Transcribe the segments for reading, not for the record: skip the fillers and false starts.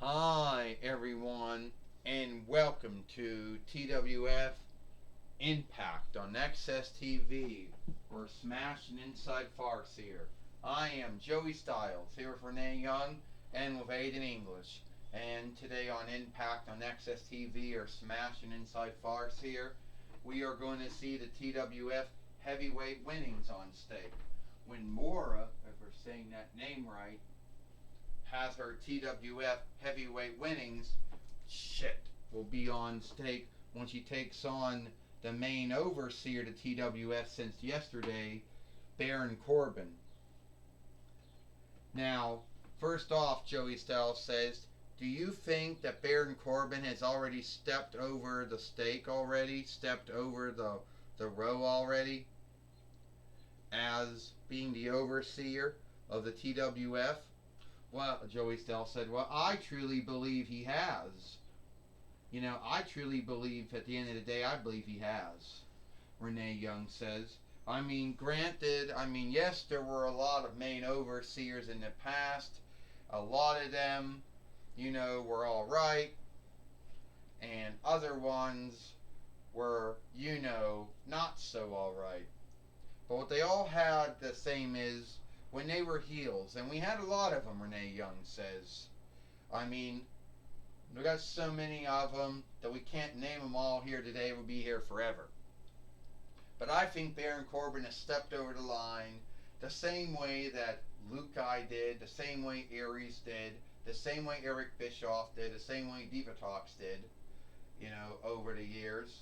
Hi, everyone, and welcome to TWF Impact on Axs Tv. We're smashing inside farce here. I am Joey Styles, here with Renee Young and with Aiden English. And today on Impact on Axs TV, or smashing inside farce here, we are going to see the TWF heavyweight winnings on stake. When Mora, if we're saying that name right, has her TWF heavyweight winnings, will be on stake when she takes on the main overseer to TWF since yesterday, Baron Corbin. Now, first off, Joey Styles says, do you think that Baron Corbin has already stepped over the stake already, stepped over the row already, as being the overseer of the TWF? Well, Joey Stell said, well, I truly believe he has. I truly believe at the end of the day, I believe he has. Renee Young says, granted, yes, there were a lot of main overseers in the past. A lot of them, were all right. And other ones were, not so all right. But what they all had the same is, when they were heels, and we had a lot of them, Renee Young says. We got so many of them that we can't name them all here today. We'll be here forever. But I think Baron Corbin has stepped over the line the same way that Lukai did, the same way Aries did, the same way Eric Bischoff did, the same way Divatox did, over the years.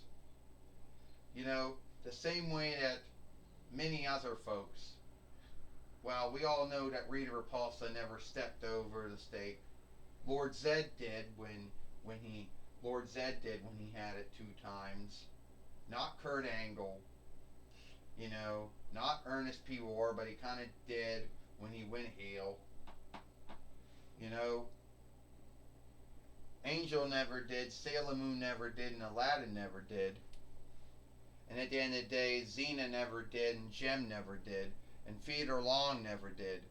The same way that many other folks. Well, we all know that Rita Repulsa never stepped over the stake. Lord Zed did when he had it 2 times. Not Kurt Angle. Not Ernest P. War, but he kind of did when he went heel. Angel never did, Sailor Moon never did, and Aladdin never did. And at the end of the day, Xena never did, and Jem never did. And Theodore Long never did.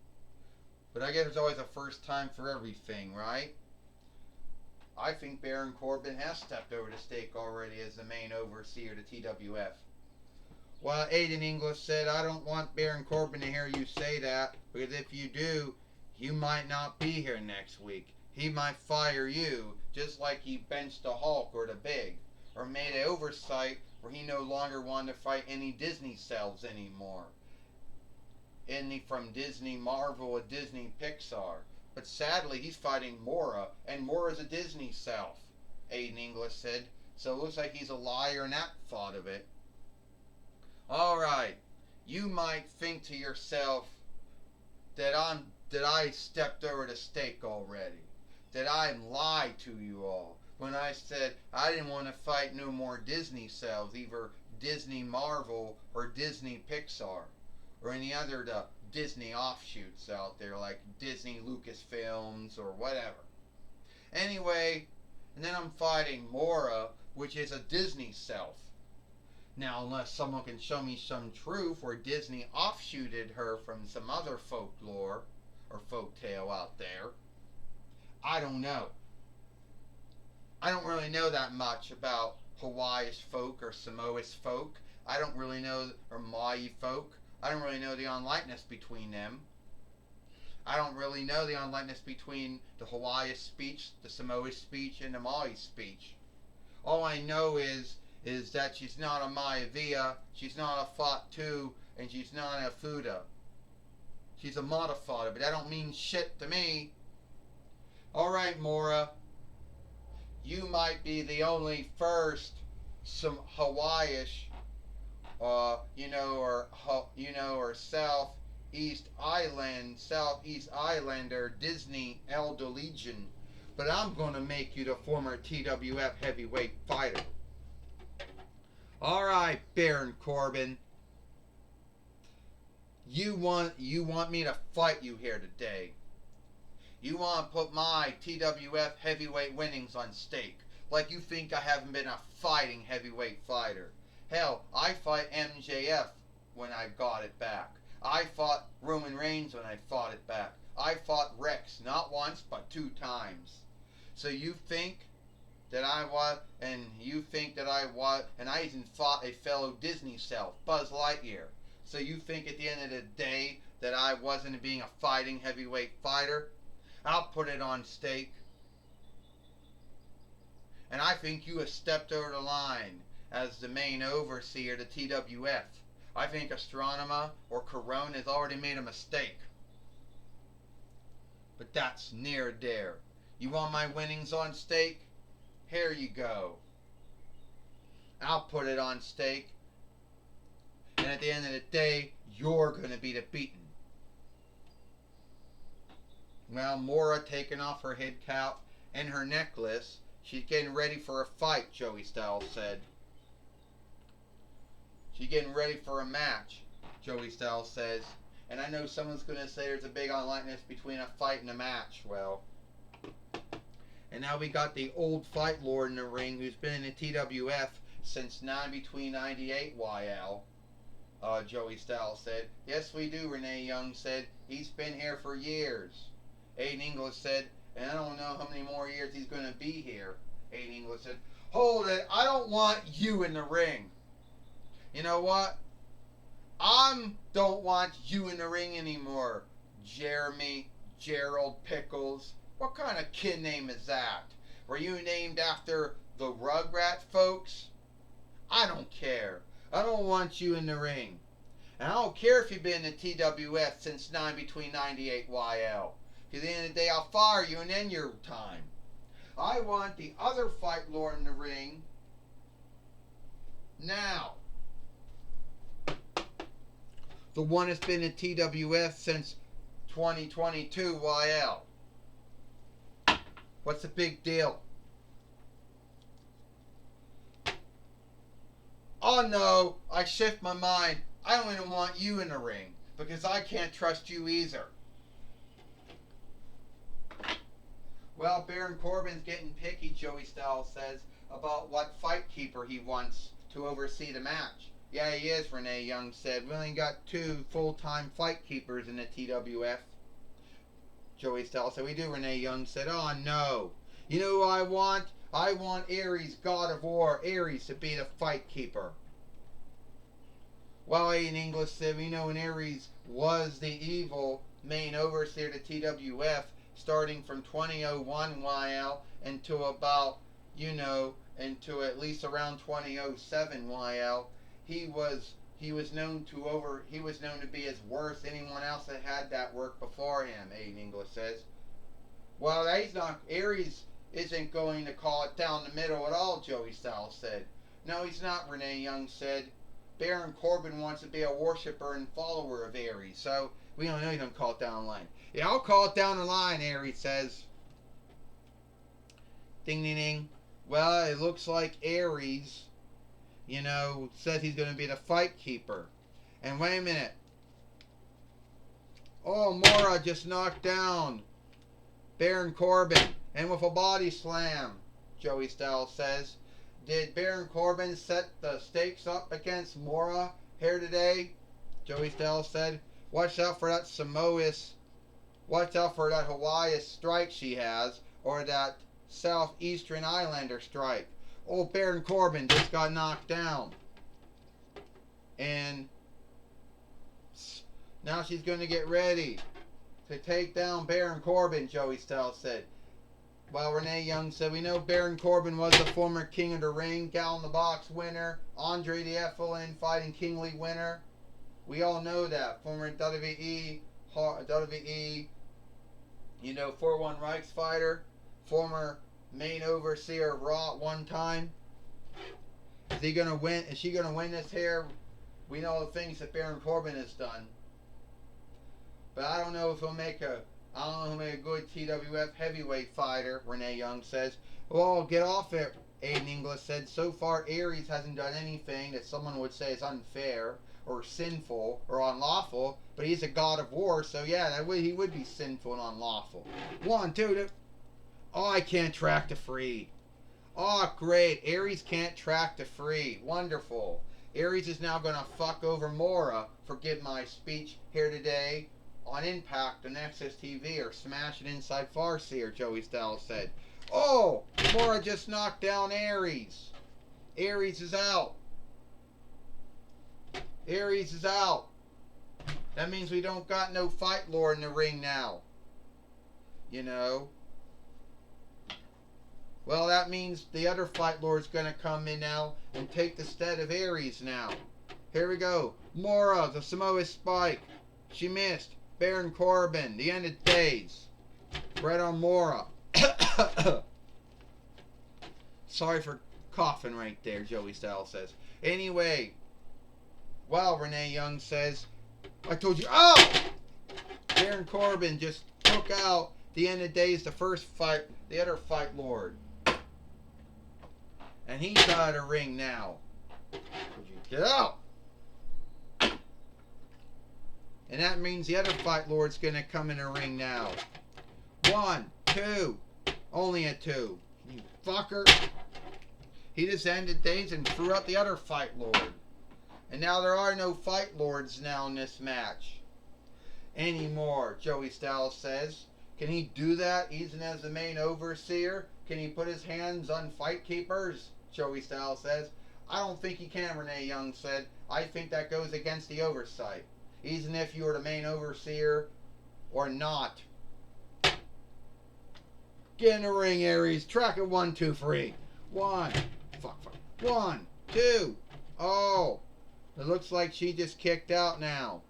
But I guess there's always a first time for everything, right? I think Baron Corbin has stepped over the stake already as the main overseer to TWF. Well, Aiden English said, I don't want Baron Corbin to hear you say that, because if you do, you might not be here next week. He might fire you, just like he benched the Hulk or the Big, or made an oversight where he no longer wanted to fight any Disney selves anymore. Any from Disney Marvel or Disney Pixar. But sadly, he's fighting Mora, and Mora's a Disney self, Aiden English said. So it looks like he's a liar in that thought of it. Alright, you might think to yourself that I stepped over the stake already. That I lied to you all when I said I didn't want to fight no more Disney selves, either Disney Marvel or Disney Pixar, or any other Disney offshoots out there like Disney Lucasfilms or whatever. Anyway, and then I'm fighting Mora, which is a Disney self. Now, unless someone can show me some truth where Disney offshooted her from some other folklore or folktale out there, I don't know. I don't really know that much about Hawaii's folk or Samoa's folk. I don't really know, or Maui folk. I don't really know the unlikeness between them. I don't really know the unlikeness between the Hawaii speech, the Samoa speech, and the Maui speech. All I know is that she's not a Maivia, she's not a Fatu, and she's not a Fuda. She's a Matafata, but that don't mean shit to me. Alright, Mora. You might be the only first some Hawaiish or Southeast Islander Disney Elder Legion, but I'm going to make you the former TWF heavyweight fighter. All right, Baron Corbin, you want me to fight you here today. You want to put my TWF heavyweight winnings on stake, like you think I haven't been a fighting heavyweight fighter. Hell, I fight MJF when I got it back. I fought Roman Reigns when I fought it back. I fought Rex not once but 2 times. So you think that I was, and you think that I was, and I even fought a fellow Disney self, Buzz Lightyear. So you think at the end of the day that I wasn't being a fighting heavyweight fighter? I'll put it on stake. And I think you have stepped over the line as the main overseer to TWF. I think Astronomer or Corona has already made a mistake. But that's near there. You want my winnings on stake? Here you go. I'll put it on stake. And at the end of the day, you're going to be the beaten. Well, Mora taking off her head cap and her necklace. She's getting ready for a fight, Joey Styles said. She's getting ready for a match, Joey Styles says. And I know someone's going to say there's a big unlikeness between a fight and a match. Well, and now we got the old fight lord in the ring who's been in the TWF since between 98 YL. Joey Styles said. Yes, we do, Renee Young said. He's been here for years. Aiden English said, and I don't know how many more years he's going to be here. Aiden English said, hold it, I don't want you in the ring. You know what? I don't want you in the ring anymore. Jeremy Gerald Pickles. What kind of kid name is that? Were you named after the Rugrat folks? I don't care. I don't want you in the ring. And I don't care if you've been in the TWF since between 98 YL. Because at the end of the day, I'll fire you and end your time. I want the other fight lord in the ring now. The one that's been in TWF since 2022 YL. What's the big deal? Oh no, I shift my mind. I don't even want you in the ring because I can't trust you either. Well, Baron Corbin's getting picky, Joey Styles says, about what fight keeper he wants to oversee the match. Yeah, he is, Renee Young said. We only got 2 full-time fight keepers in the TWF. Joey Styles said, we do, Renee Young said. Oh, no. You know who I want? I want Ares, God of War, Ares, to be the fight keeper. Well, in English said, we know when Ares was the evil main overseer to TWF, starting from 2001 YL until about, until at least around 2007 YL. He was known to be as worse than anyone else that had that work before him, Aiden English says. Well, Ares isn't going to call it down the middle at all, Joey Styles said. No, he's not, Renee Young said. Baron Corbin wants to be a worshiper and follower of Ares, so we don't know he's going to call it down the line. Yeah, I'll call it down the line, Ares says. Ding, ding, ding. Well, it looks like Ares, says he's going to be the fight keeper. And wait a minute. Oh, Mora just knocked down Baron Corbin. And with a body slam, Joey Styles says. Did Baron Corbin set the stakes up against Mora here today? Joey Styles said. Watch out for that Samoa's. Watch out for that Hawaii strike she has. Or that Southeastern Islander strike. Old Baron Corbin just got knocked down. And now she's going to get ready to take down Baron Corbin, Joey Styles said. Well, Renee Young said, we know Baron Corbin was the former King of the Ring, Gal in the Box winner, Andre the FLN Fighting Kingly winner. We all know that. Former WWE, 4-1 Reichs fighter, former main overseer of Raw at one time. Is he going to win? Is she going to win this here? We know the things that Baron Corbin has done. But I don't know if he'll make a good TWF heavyweight fighter, Renee Young says. Well, get off it, Aiden English said. So far, Ares hasn't done anything that someone would say is unfair or sinful or unlawful, but he's a god of war, so yeah, he would be sinful and unlawful. 1, 2, 3. Oh, I can't track to free. Oh, great. Ares can't track to free. Wonderful. Ares is now going to fuck over Mora, forgive my speech here today, on Impact on Axs Tv or Smash It Inside Farseer, Joey Styles said. Oh, Mora just knocked down Aries. Aries is out. Aries is out. That means we don't got no Fight Lord in the ring now. You know. Well, that means the other Fight Lord's going to come in now and take the stead of Aries now. Here we go. Mora, the Samoa Spike. She missed. Baron Corbin, the end of days. Right on Mora. Sorry for coughing right there, Joey Styles says. Anyway, well, Renee Young says, I told you, oh! Baron Corbin just took out the end of days, the first fight, the other Fight Lord. And he's out of the ring now. Would you get out? And that means the other Fight Lord's going to come in the ring now. 1, 2. Only a 2. You fucker. He just ended days and threw out the other Fight Lord. And now there are no Fight Lords now in this match. Anymore, Joey Styles says. Can he do that even as the main overseer? Can he put his hands on Fight Keepers? Joey Styles says. I don't think he can, Renee Young said. I think that goes against the oversight. Even if you were the main overseer or not. Get in the ring, Aries. Track it 1, 2, 3. 1. Fuck. 1, 2. Oh. It looks like she just kicked out now.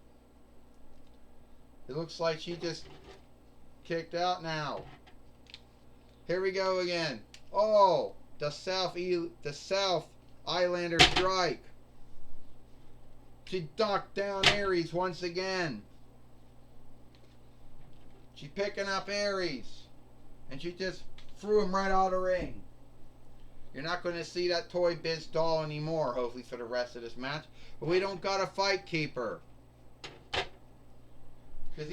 It looks like she just kicked out now. Here we go again. Oh. The South Islander strike. She knocked down Aries once again. She's picking up Aries. And she just threw him right out of the ring. You're not going to see that Toy Biz doll anymore, hopefully, for the rest of this match. But we don't got a Fight Keeper. Because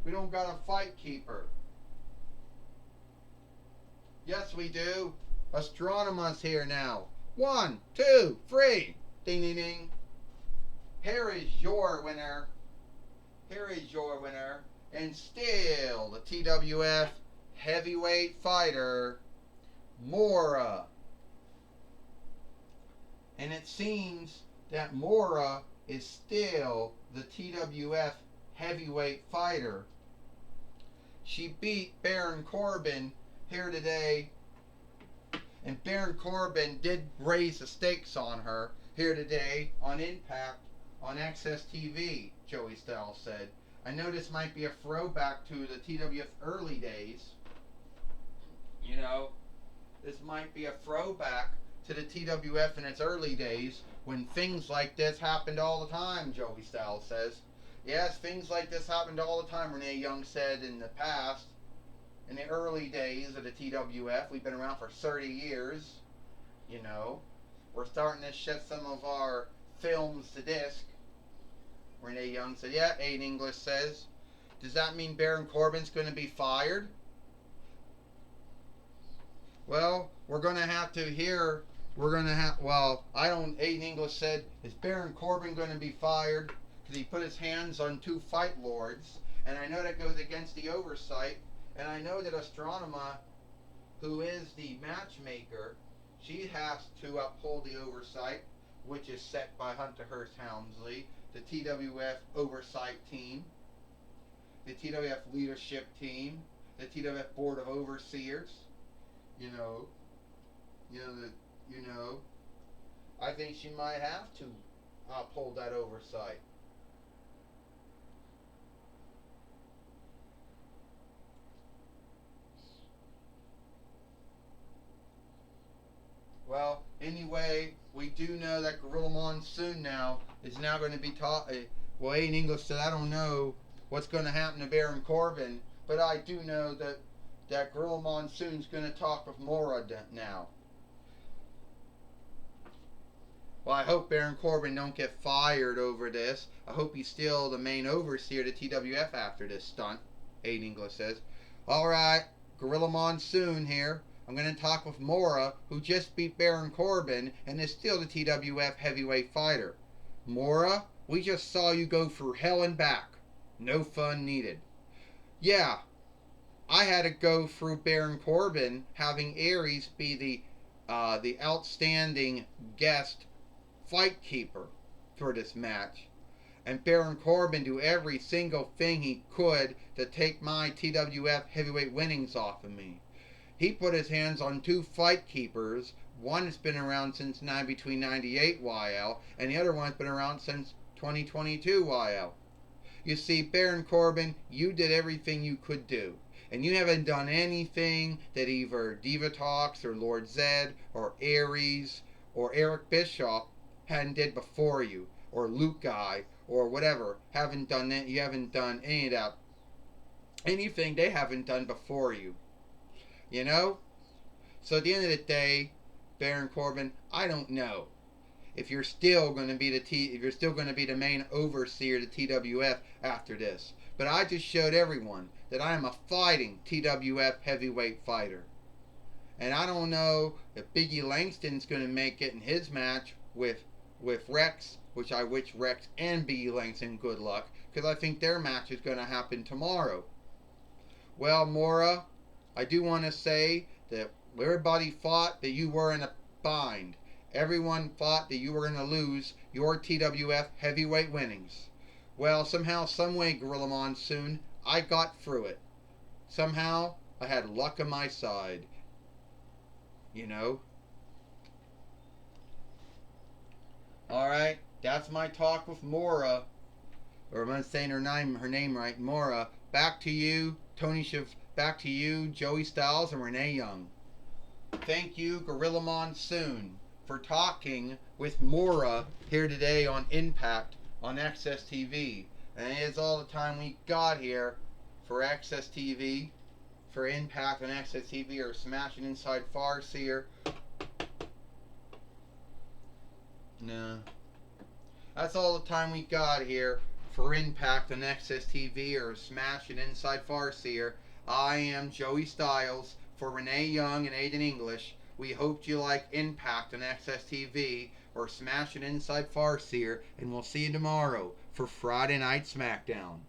we don't got a Fight Keeper. Yes, we do. Astronomer's here now. 1, 2, 3. Ding, ding, ding. Here is your winner. Here is your winner. And still the TWF heavyweight fighter, Mora. And it seems that Mora is still the TWF heavyweight fighter. She beat Baron Corbin here today. And Baron Corbin did raise the stakes on her here today on Impact on Axs Tv, Joey Styles said. I know this might be a throwback to the TWF early days. You know, this might be a throwback to the TWF in its early days when things like this happened all the time, Joey Styles says. Yes, things like this happened all the time, Renee Young said in the past. In the early days of the TWF, we've been around for 30 years. You know, we're starting to shift some of our films to disc. Renee Young said, yeah, Aiden English says. Does that mean Baron Corbin's going to be fired? Well, we're going to have to hear, well, I don't, Aiden English said, is Baron Corbin going to be fired? Because he put his hands on 2 Fight Lords. And I know that goes against the oversight. And I know that Astronomer, who is the matchmaker, she has to uphold the oversight, which is set by Hunter Hearst Helmsley, the TWF oversight team, the TWF leadership team, the TWF board of overseers. I think she might have to uphold that oversight. Well, anyway, we do know that Gorilla Monsoon now is now going to be taught. Well, Aiden English said, I don't know what's going to happen to Baron Corbin, but I do know that Gorilla Monsoon's going to talk with Mora now. Well, I hope Baron Corbin don't get fired over this. I hope he's still the main overseer of the TWF after this stunt, Aiden English says. Alright, Gorilla Monsoon here. I'm going to talk with Mora, who just beat Baron Corbin and is still the TWF heavyweight fighter. Mora, we just saw you go through hell and back. No fun needed. Yeah, I had to go through Baron Corbin having Aries be the outstanding guest fight keeper for this match. And Baron Corbin do every single thing he could to take my TWF heavyweight winnings off of me. He put his hands on two fight keepers. One has been around since between 98 YL, and the other one's been around since 2022 YL. You see, Baron Corbin, you did everything you could do. And you haven't done anything that either Diva Talks or Lord Zed or Aries or Eric Bischoff hadn't did before you, or Luke Guy or whatever. Haven't done that. You haven't done any of that. Anything they haven't done before you. You know? So at the end of the day, Baron Corbin, I don't know if you're still going to be the main overseer of the TWF after this. But I just showed everyone that I am a fighting TWF heavyweight fighter. And I don't know if Biggie Langston's going to make it in his match with Rex, which I wish Rex and Biggie Langston good luck, because I think their match is going to happen tomorrow. Well, Mora, I do want to say that everybody thought that you were in a bind. Everyone thought that you were going to lose your TWF heavyweight winnings. Well, somehow, someway, Gorilla Monsoon, I got through it. Somehow, I had luck on my side. You know? Alright, that's my talk with Mora. Or am I saying her name right? Mora. Back to you, back to you, Joey Styles and Renee Young. Thank you, Gorilla Monsoon, for talking with Mora here today on Impact on Axs TV. And it is all the time we got here for Axs TV, for Impact on Axs TV, or Smashing Inside Farseer. No. That's all the time we got here for Impact on Axs TV, or Smashing Inside Farseer. I am Joey Styles for Renee Young and Aiden English. We hope you like Impact on Axs TV or Smashing Inside Farseer, and we'll see you tomorrow for Friday Night SmackDown.